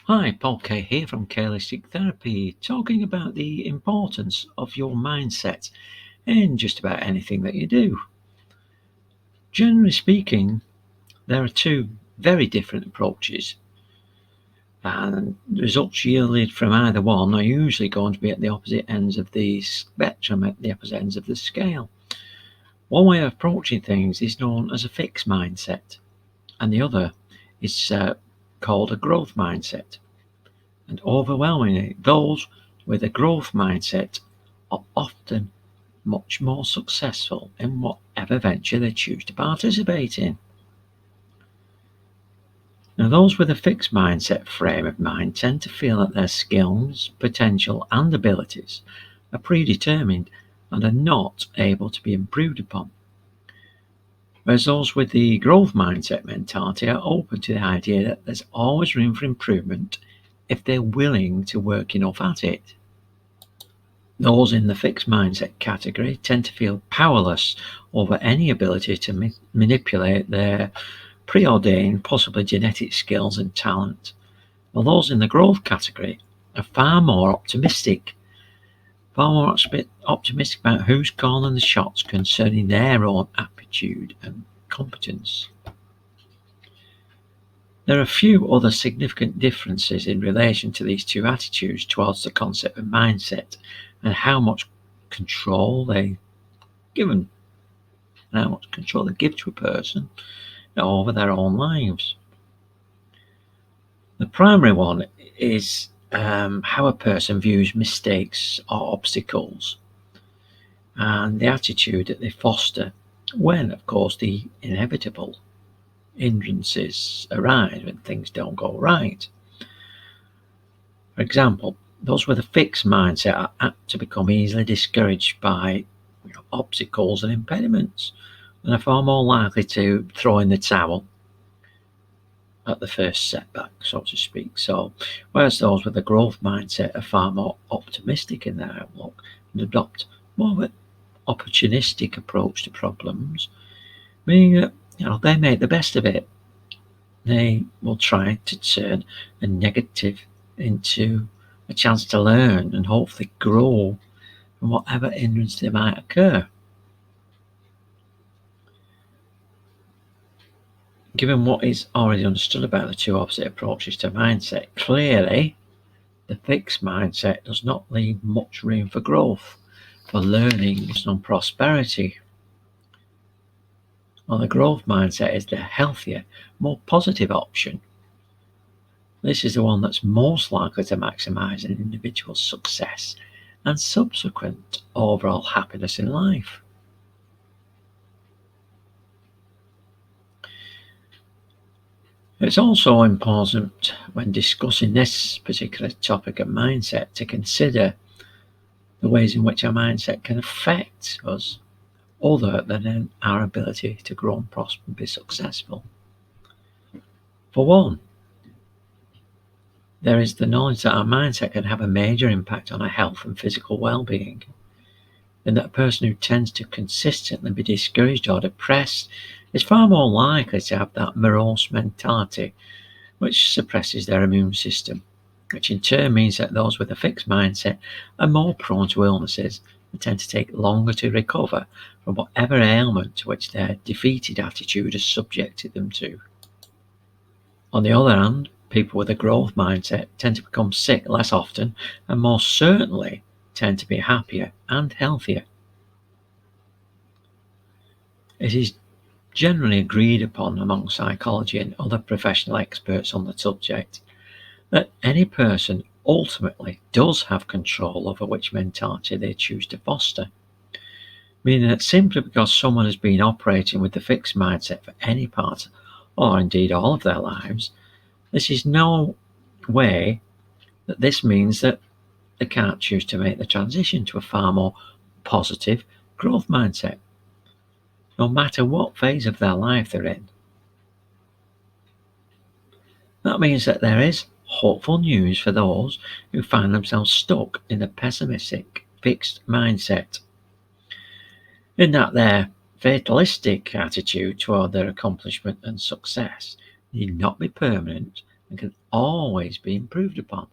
Hi, Paul K here from Holistic Therapy, talking about the importance of your mindset in just about anything that you do. Generally speaking, there are two very different approaches, and the results yielded from either one are usually going to be at the opposite ends of the spectrum, at the opposite ends of the scale. One way of approaching things is known as a fixed mindset, and the other is called a growth mindset. And overwhelmingly, those with a growth mindset are often much more successful in whatever venture they choose to participate in. Now, those with a fixed mindset frame of mind tend to feel that their skills, potential, and abilities are predetermined and are not able to be improved upon. Whereas those with the growth mindset mentality are open to the idea that there's always room for improvement if they're willing to work enough at it. Those in the fixed mindset category tend to feel powerless over any ability to manipulate their preordained, possibly genetic skills and talent, while those in the growth category are far more optimistic about who's calling the shots concerning their own aptitude and competence. There are a few other significant differences in relation to these two attitudes towards the concept of mindset and how much control they given and how much control they give to a person over their own lives. The primary one is how a person views mistakes or obstacles and the attitude that they foster when, of course, the inevitable hindrances arise when things don't go right. For example, those with a fixed mindset are apt to become easily discouraged by obstacles and impediments, and are far more likely to throw in the towel at the first setback, so to speak. So, whereas those with a growth mindset are far more optimistic in their outlook and adopt more of an opportunistic approach to problems, meaning that they make the best of it. They will try to turn a negative into a chance to learn and hopefully grow from whatever hindrance there might occur. Given what is already understood about the two opposite approaches to mindset, clearly the fixed mindset does not leave much room for growth, for learning and prosperity. While the growth mindset is the healthier, more positive option. This is the one that's most likely to maximize an individual's success and subsequent overall happiness in life. It's also important when discussing this particular topic of mindset to consider the ways in which our mindset can affect us other than our ability to grow and prosper and be successful. For one, there is the knowledge that our mindset can have a major impact on our health and physical well-being, and that a person who tends to consistently be discouraged or depressed is far more likely to have that morose mentality, which suppresses their immune system, which in turn means that those with a fixed mindset are more prone to illnesses and tend to take longer to recover from whatever ailment to which their defeated attitude has subjected them to. On the other hand, people with a growth mindset tend to become sick less often and more certainly tend to be happier and healthier. It is generally agreed upon among psychology and other professional experts on the subject that any person ultimately does have control over which mentality they choose to foster, meaning that simply because someone has been operating with the fixed mindset for any part or indeed all of their lives, this is no way that this means that they can't choose to make the transition to a far more positive growth mindset, no matter what phase of their life they're in. That means that there is hopeful news for those who find themselves stuck in a pessimistic, fixed mindset, in that their fatalistic attitude toward their accomplishment and success need not be permanent and can always be improved upon.